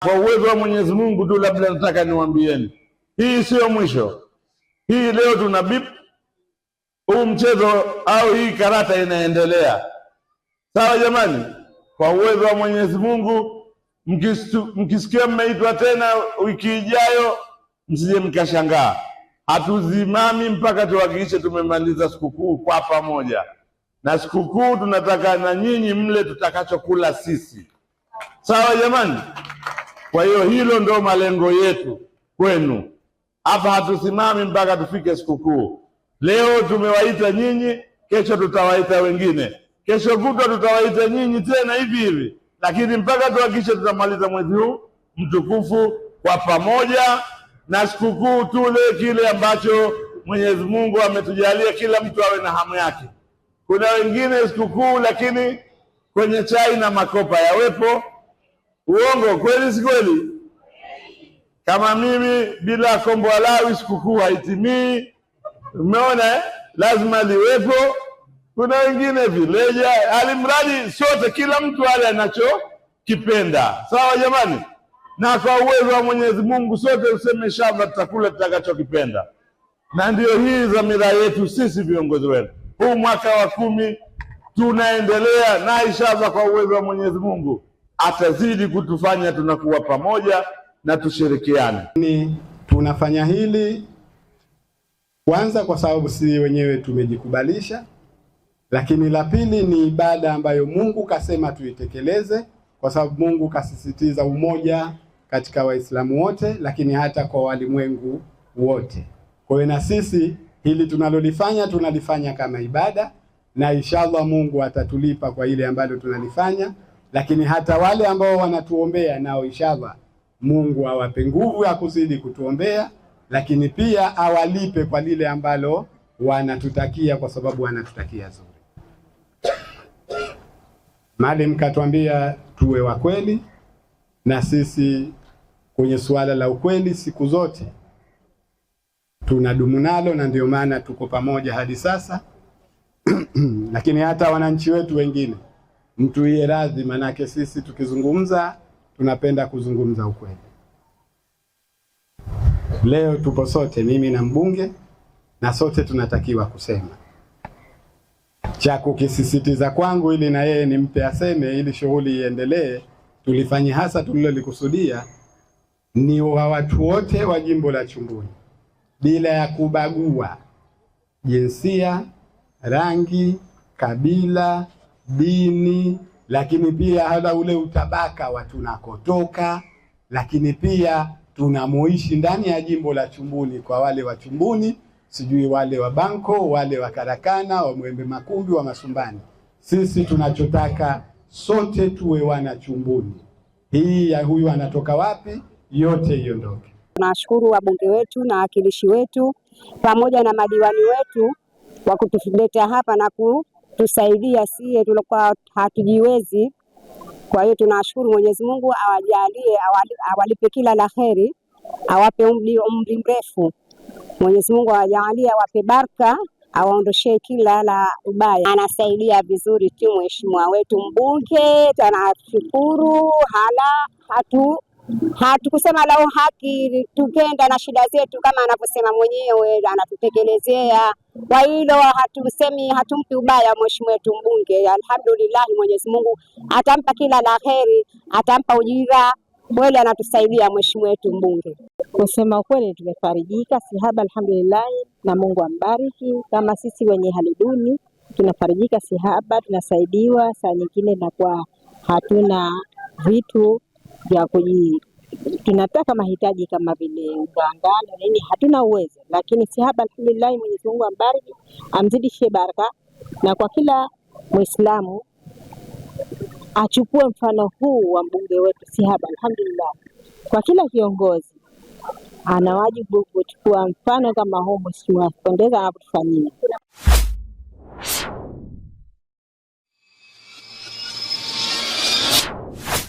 Kwa uwezo wa Mwenyezi Mungu tu, labda nataka niwaambieni, hii sio mwisho. Hii leo tuna bip, huu mchezo au hii karata inaendelea. Sawa jamani? Kwa uwezo wa Mwenyezi Mungu, mkisikia mmeitwa tena wiki ijayo, msije mkashangaa. Hatuzimami mpaka tuhakikishe tumemaliza sikukuu kwa pamoja. Na sikukuu tunataka na nyinyi mle tutakachokula sisi. Sawa jamani? Kwa hiyo hilo ndo malengo yetu kwenu. Hapa hatusimami mpaka tufike sikukuu. Leo tumewaita nyinyi, kesho tutawaita wengine. Kesho kutwa tutawaita nyinyi tena hivi hivi. Lakini mpaka tuhakikishe tutamaliza mwezi huu mtukufu kwa pamoja, na sikukuu tule kile ambacho Mwenyezi Mungu ametujalia, kila mtu awe na hamu yake. Kuna wengine sikukuu lakini kwenye chai na makopa yawepo. Uongo kweli si kweli? Kama mimi bila kombo alawi sikukuu haitimii. Umeona lazima liwepo. Kuna wengine vileja, alimradi sote kila mtu ale anachokipenda. Sawa jamani? Na kwa uwezo wa Mwenyezi Mungu sote useme inshallah tutakula tutakachokipenda. Na ndio hii dhamira yetu sisi viongozi wetu. Huu mwaka wa 10 tunaendelea, na inshallah kwa uwezo wa Mwenyezi Mungu atazidi kutufanya tunakuwa pamoja na tushirikiane. Tunafanya hili kwanza kwa sababu sisi wenyewe tumejikubalisha, lakini la pili ni ibada ambayo Mungu kasema tuitekeleze, kwa sababu Mungu kasisitiza umoja katika Waislamu wote, lakini hata kwa walimwengu wote. Kwa hiyo na sisi hili tunalifanya kama ibada, na inshallah Mungu atatulipa kwa ile ambalo tunalifanya. Lakini hata wale ambao wanatuombea nao inshallah Mungu awape nguvu ya kuzidi kutuombea, lakini pia awalipe kwa lile ambalo wanatutakia, kwa sababu wanatutakia zuri. Maalim katuambia tuwe wa kweli, na sisi kwenye suala la ukweli siku zote tunadumu nalo, na ndio maana tuko pamoja hadi sasa. Lakini hata wananchi wetu wengine mtu iye radhi, manake sisi tukizungumza tunapenda kuzungumza ukweli. Leo tupo sote, mimi na mbunge, na sote tunatakiwa kusema. Cha kukisisitiza kwangu ili na yeye nimpe aseme, ili shughuli iendelee, tulifanye hasa tulilolikusudia ni wa watu wote wa jimbo la Chumbuni, bila ya kubagua jinsia, rangi, kabila, dini, lakini pia hata ule utabaka wa tunakotoka, lakini pia tunamoishi ndani ya jimbo la Chumbuni, kwa wale wa Chumbuni, sijui wale wa Banko, wale wa Karakana, wa Mwembe Makumbi, wa Masumbani. Sisi tunachotaka sote tuwe wana Chumbuni. Hii ya huyu anatoka wapi, yote iondoke. Tunashukuru wabunge wetu na wakilishi wetu pamoja na madiwani wetu kwa kutuleta hapa na kutusaidia sie tulikuwa hatujiwezi. Kwa hiyo tunashukuru Mwenyezi Mungu, awajalie, awalipe kila la kheri, awape umri mrefu. Mwenyezi Mungu awajalie, awape baraka, awaondoshe kila la ubaya. Anasaidia vizuri tu mheshimiwa wetu mbunge, tunashukuru. Hatukusema lau haki, tukenda na shida zetu kama anavyosema mwenyewe, anatutekelezea. Kwa hilo hatumpi ubaya mheshimiwa wetu mbunge. Alhamdulillah, Mwenyezi Mungu atampa kila la kheri, atampa ujira. Kweli anatusaidia mheshimiwa wetu mbunge. Kusema ukweli tumefarijika sihaba, alhamdulillah, na Mungu ambariki. Kama sisi wenye hali duni tunafarijika sihaba, tunasaidiwa. Saa nyingine na kwa hatuna vitu vya tunataka mahitaji kama vile ugangano nini, hatuna uwezo, lakini sihaba alhamdulillah, Mwenyezi Mungu ambariki, amzidishe baraka. Na kwa kila Muislamu achukue mfano huu wa mbunge wetu sihaba, alhamdulillah. Kwa kila kiongozi ana wajibu kuchukua mfano kama huu, mheshimiwa Kondeza anatufanyia.